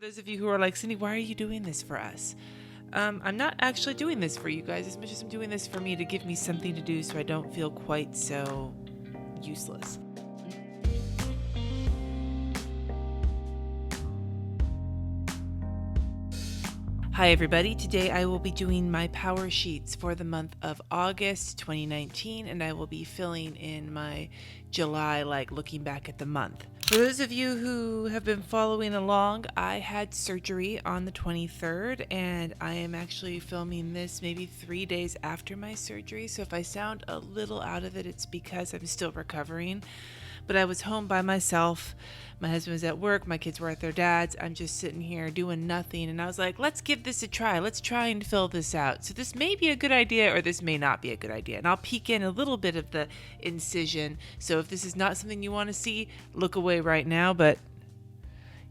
those of you who are like, Cindy, why are you doing this for us? I'm not actually doing this for you guys as much as I'm doing this for me to give me something to do so I don't feel quite so useless. Hi everybody, today I will be doing my power sheets for the month of August 2019, and I will be filling in my July, like looking back at the month. For those of you who have been following along, I had surgery on the 23rd, and I am actually filming this maybe 3 days after my surgery, so if I sound a little out of it, it's because I'm still recovering. But I was home by myself. My husband was at work. My kids were at their dad's. I'm just sitting here doing nothing. And I was like, let's give this a try. Let's try and fill this out. So this may be a good idea or this may not be a good idea. And I'll peek in a little bit of the incision. So if this is not something you want to see, look away right now. But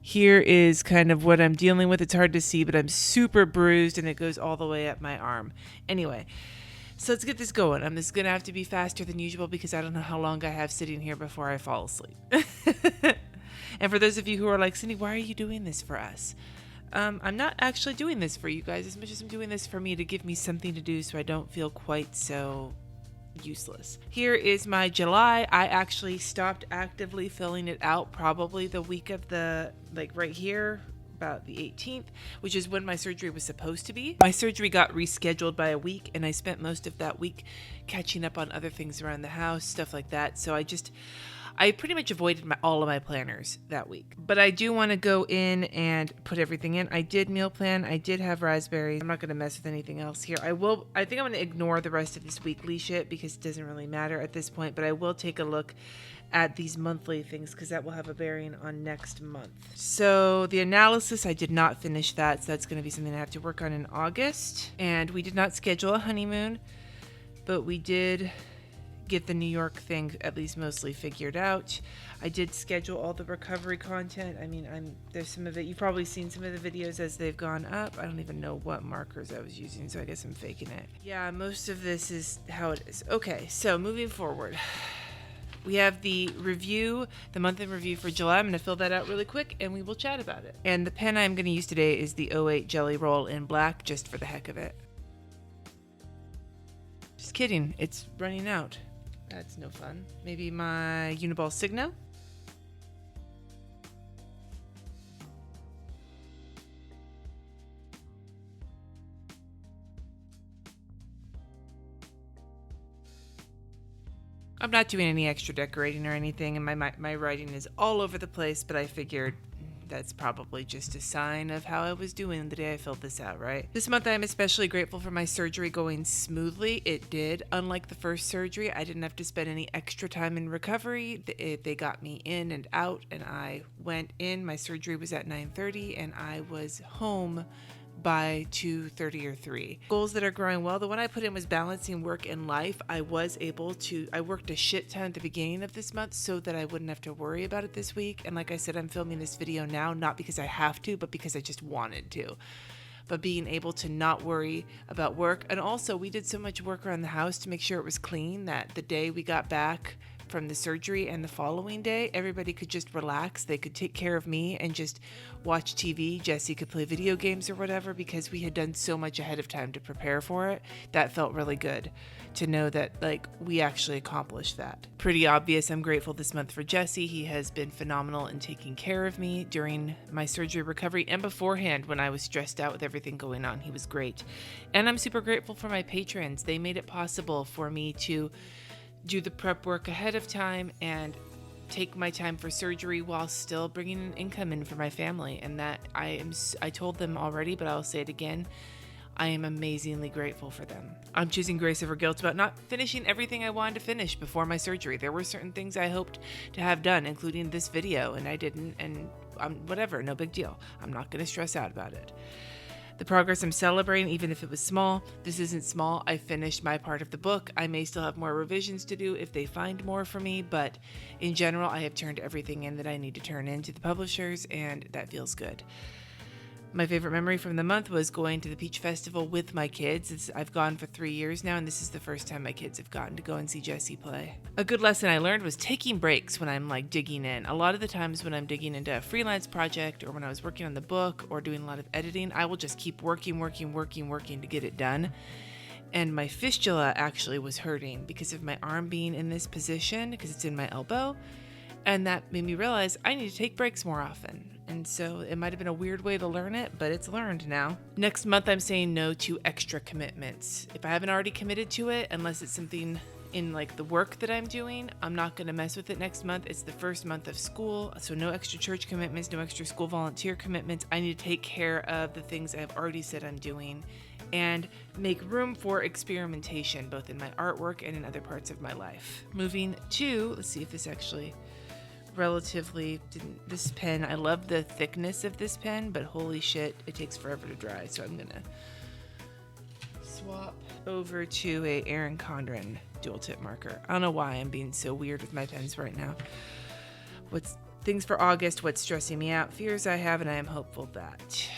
here is kind of what I'm dealing with. It's hard to see, but I'm super bruised and it goes all the way up my arm. Anyway. So let's get this going. I'm just going to have to be faster than usual because I don't know how long I have sitting here before I fall asleep. And for those of you who are like, Cindy, why are you doing this for us? I'm not actually doing this for you guys as much as I'm doing this for me to give me something to do so I don't feel quite so useless. Here is my July. I actually stopped actively filling it out probably the week of the, like right here, about the 18th, which is when my surgery was supposed to be. My surgery got rescheduled by a week, and I spent most of that week catching up on other things around the house, stuff like that. So I pretty much avoided all of my planners that week. But I do want to go in and put everything in. I did meal plan. I did have raspberries. I'm not going to mess with anything else here. I think I'm going to ignore the rest of this weekly shit because it doesn't really matter at this point, but I will take a look at these monthly things because that will have a bearing on next month. So the analysis, I did not finish that, so that's going to be something I have to work on in August. And we did not schedule a honeymoon, but we did get the New York thing at least mostly figured out. I did schedule all the recovery content. I mean, there's some of it. You've probably seen some of the videos as they've gone up. I don't even know what markers I was using, so I guess I'm faking it. Yeah, most of this is how it is. Okay, so moving forward. We have the review, the month in review for July. I'm going to fill that out really quick and we will chat about it. And the pen I'm going to use today is the 08 Jelly Roll in black, just for the heck of it. Just kidding, it's running out. That's no fun. Maybe my Uniball Signo. I'm not doing any extra decorating or anything, and my writing is all over the place, but I figured that's probably just a sign of how I was doing the day I filled this out, right? This month I am especially grateful for my surgery going smoothly. It did. Unlike the first surgery, I didn't have to spend any extra time in recovery. They got me in and out, and I went in. My surgery was at 9:30, and I was home by 2:30 or 3. Goals that are growing well. The one I put in was balancing work and life. I worked a shit ton at the beginning of this month so that I wouldn't have to worry about it this week. And like I said, I'm filming this video now, not because I have to, but because I just wanted to. But being able to not worry about work. And also we did so much work around the house to make sure it was clean that the day we got back from the surgery and the following day, everybody could just relax. They could take care of me and just watch TV. Jesse could play video games or whatever because we had done so much ahead of time to prepare for it. That felt really good to know that like we actually accomplished that. Pretty obvious. I'm grateful this month for Jesse. He has been phenomenal in taking care of me during my surgery recovery and beforehand when I was stressed out with everything going on. He was great. And I'm super grateful for my patrons. They made it possible for me to do the prep work ahead of time and take my time for surgery while still bringing an income in for my family. And that I told them already, but I'll say it again. I am amazingly grateful for them. I'm choosing grace over guilt about not finishing everything I wanted to finish before my surgery. There were certain things I hoped to have done, including this video, and I didn't, and whatever, no big deal. I'm not going to stress out about it. The progress I'm celebrating, even if it was small. This isn't small. I finished my part of the book. I may still have more revisions to do if they find more for me, but in general, I have turned everything in that I need to turn in to the publishers, and that feels good. My favorite memory from the month was going to the Peach Festival with my kids. I've gone for 3 years now, and this is the first time my kids have gotten to go and see Jessie play. A good lesson I learned was taking breaks when I'm like digging in. A lot of the times when I'm digging into a freelance project or when I was working on the book or doing a lot of editing, I will just keep working to get it done. And my fistula actually was hurting because of my arm being in this position because it's in my elbow. And that made me realize I need to take breaks more often. And so it might have been a weird way to learn it, but it's learned now. Next month, I'm saying no to extra commitments. If I haven't already committed to it, unless it's something in like the work that I'm doing, I'm not going to mess with it next month. It's the first month of school, so no extra church commitments, no extra school volunteer commitments. I need to take care of the things I've already said I'm doing and make room for experimentation, both in my artwork and in other parts of my life. Moving to, let's see if this actually this pen, I love the thickness of this pen, but holy shit, it takes forever to dry. So I'm gonna swap over to a Erin Condren dual tip marker. I don't know why I'm being so weird with my pens right now. What's things for August, what's stressing me out, fears I have, and I am hopeful that.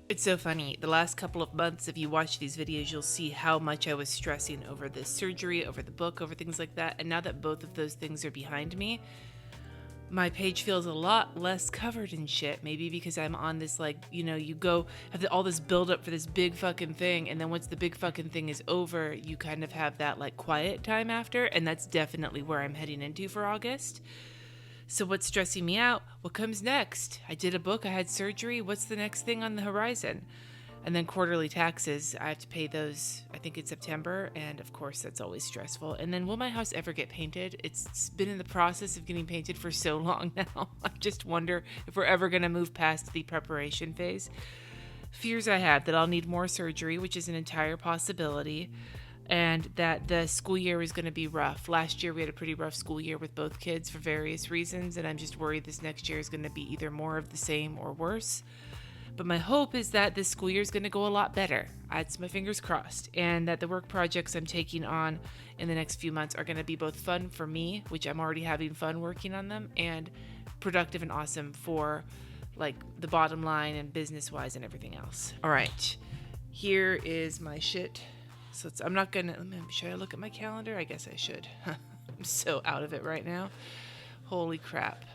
It's so funny. The last couple of months, if you watch these videos, you'll see how much I was stressing over this surgery, over the book, over things like that. And now that both of those things are behind me, my page feels a lot less covered in shit. Maybe because I'm on this, like, you know, you go have all this build up for this big fucking thing. And then once the big fucking thing is over, you kind of have that like quiet time after. And that's definitely where I'm heading into for August. So what's stressing me out? What comes next? I did a book, I had surgery. What's the next thing on the horizon? And then quarterly taxes. I have to pay those, I think, in September. And of course, that's always stressful. And then will my house ever get painted? It's been in the process of getting painted for so long now. I just wonder if we're ever going to move past the preparation phase. Fears I have that I'll need more surgery, which is an entire possibility. And that the school year is going to be rough. Last year we had a pretty rough school year with both kids for various reasons, and I'm just worried this next year is going to be either more of the same or worse. But my hope is that this school year is going to go a lot better. It's my fingers crossed, and that the work projects I'm taking on in the next few months are going to be both fun for me, which I'm already having fun working on them, and productive and awesome for like the bottom line and business-wise and everything else. All right, here is my shit. So I'm not gonna, should I look at my calendar? I guess I should. I'm so out of it right now. Holy crap.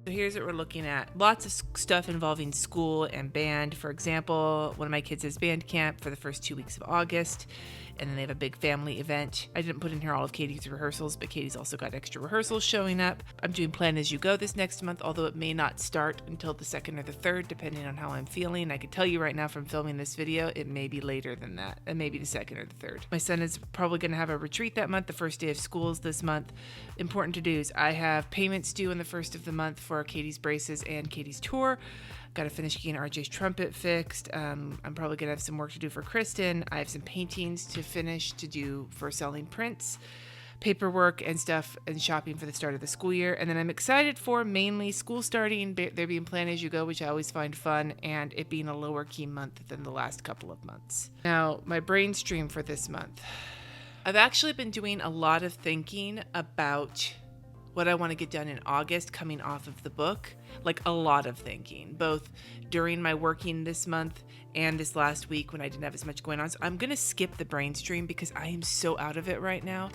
So here's what we're looking at. Lots of stuff involving school and band. For example, one of my kids has band camp for the first 2 weeks of August, and then they have a big family event. I didn't put in here all of Katie's rehearsals, but Katie's also got extra rehearsals showing up. I'm doing Plan As You Go this next month, although it may not start until the 2nd or the 3rd, depending on how I'm feeling. I can tell you right now from filming this video, it may be later than that, and maybe the 2nd or the 3rd. My son is probably going to have a retreat that month, the first day of school is this month. Important to-dos. I have payments due on the 1st of the month for Katie's braces and Katie's tour. Got to finish getting RJ's trumpet fixed. I'm probably going to have some work to do for Kristen. I have some paintings to finish to do for selling prints, paperwork and stuff, and shopping for the start of the school year. And then I'm excited for mainly school starting, there being Plan As You Go, which I always find fun, and it being a lower key month than the last couple of months. Now, my brain stream for this month. I've actually been doing a lot of thinking about what I want to get done in August coming off of the book. Like a lot of thinking, both during my working this month and this last week when I didn't have as much going on. So I'm going to skip the brain stream because I am so out of it right now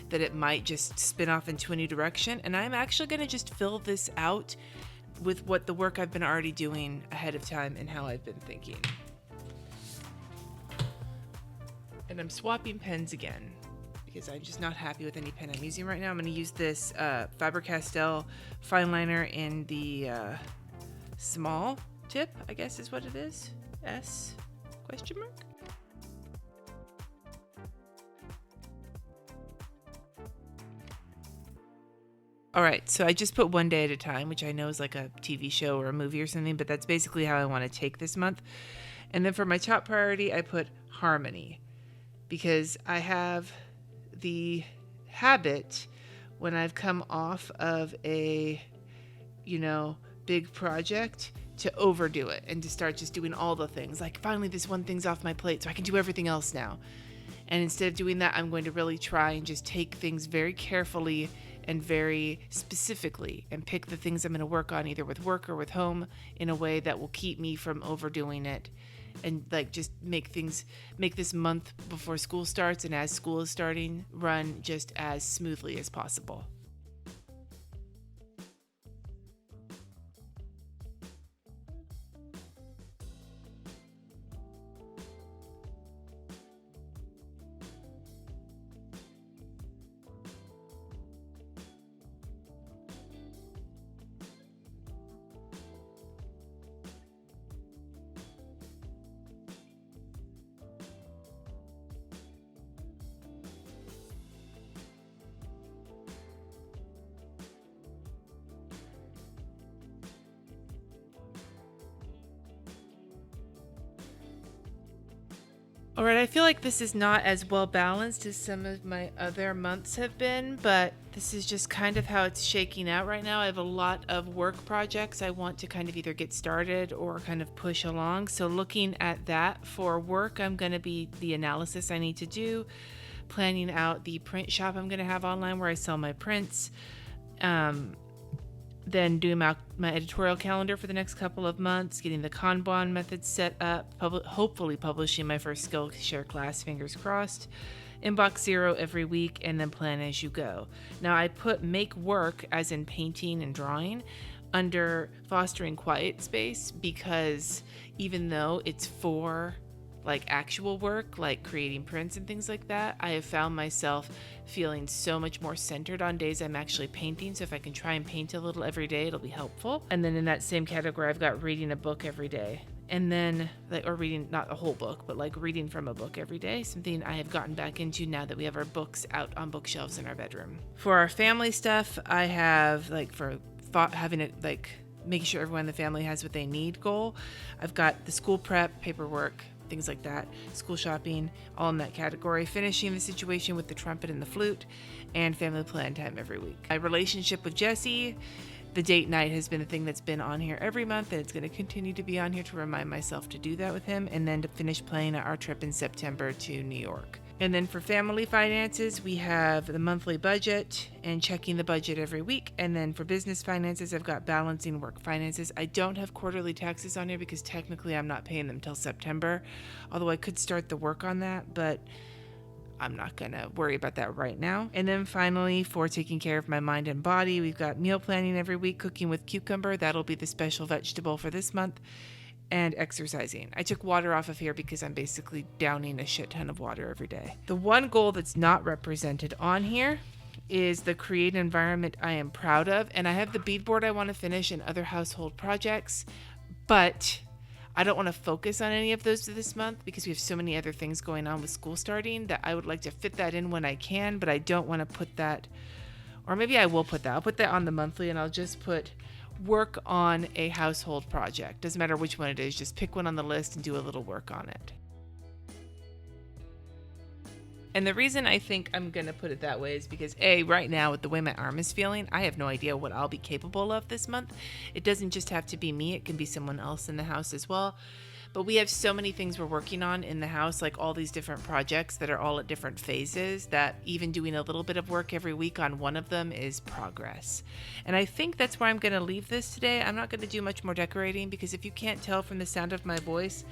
that it might just spin off into a new direction. And I'm actually going to just fill this out with what the work I've been already doing ahead of time and how I've been thinking. And I'm swapping pens again, because I'm just not happy with any pen I'm using right now. I'm going to use this Faber-Castell fine liner in the small tip, I guess is what it is. S question mark? All right, so I just put one day at a time, which I know is like a TV show or a movie or something, but that's basically how I want to take this month. And then for my top priority, I put harmony, because I have the habit when I've come off of a, big project to overdo it and to start just doing all the things. Like, finally, this one thing's off my plate, so I can do everything else now. And instead of doing that, I'm going to really try and just take things very carefully and very specifically and pick the things I'm going to work on either with work or with home in a way that will keep me from overdoing it, and just make this month before school starts and as school is starting run just as smoothly as possible. All right, I feel like this is not as well balanced as some of my other months have been, but this is just kind of how it's shaking out right now. I have a lot of work projects I want to kind of either get started or kind of push along. So looking at that for work, I'm going to be the analysis I need to do, planning out the print shop I'm going to have online where I sell my prints, then doing my editorial calendar for the next couple of months, getting the Kanban method set up, hopefully publishing my first Skillshare class, fingers crossed, inbox 0 every week, and then plan as you go. Now I put make work, as in painting and drawing, under fostering quiet space, because even though it's for actual work, like creating prints and things like that, I have found myself feeling so much more centered on days I'm actually painting. So if I can try and paint a little every day, it'll be helpful. And then in that same category, I've got reading a book every day. And then, or reading, not a whole book, but reading from a book every day, something I have gotten back into now that we have our books out on bookshelves in our bedroom. For our family stuff, I have having it making sure everyone in the family has what they need goal. I've got the school prep, paperwork, things like that, school shopping, all in that category, finishing the situation with the trumpet and the flute, and family plan time every week. My relationship with Jesse, the date night has been a thing that's been on here every month, and it's going to continue to be on here to remind myself to do that with him, and then to finish planning our trip in September to New York. And then for family finances, we have the monthly budget and checking the budget every week. And then for business finances, I've got balancing work finances. I don't have quarterly taxes on here because technically I'm not paying them till September, although I could start the work on that, but I'm not going to worry about that right now. And then finally, for taking care of my mind and body, we've got meal planning every week, cooking with cucumber. That'll be the special vegetable for this month. And exercising. I took water off of here because I'm basically downing a shit ton of water every day. The one goal that's not represented on here is the create environment I am proud of. And I have the beadboard I want to finish and other household projects, but I don't want to focus on any of those this month because we have so many other things going on with school starting that I would like to fit that in when I can, but I don't want to put that, or maybe I will put that. I'll put that on the monthly, and I'll just put work on a household project. Doesn't matter which one it is, just pick one on the list and do a little work on it. And the reason I think I'm going to put it that way is because right now with the way my arm is feeling, I have no idea what I'll be capable of this month. It doesn't just have to be me, it can be someone else in the house as well. But we have so many things we're working on in the house, like all these different projects that are all at different phases, that even doing a little bit of work every week on one of them is progress. And I think that's where I'm going to leave this today. I'm not going to do much more decorating because if you can't tell from the sound of my voice,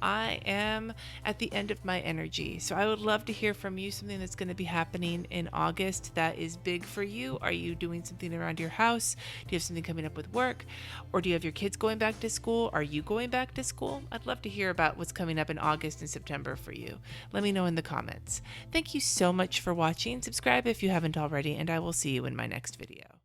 I am at the end of my energy. So I would love to hear from you, something that's going to be happening in August that is big for you. Are you doing something around your house? Do you have something coming up with work? Or do you have your kids going back to school? Are you going back to school? I'd love to hear about what's coming up in August and September for you. Let me know in the comments. Thank you so much for watching. Subscribe if you haven't already, and I will see you in my next video.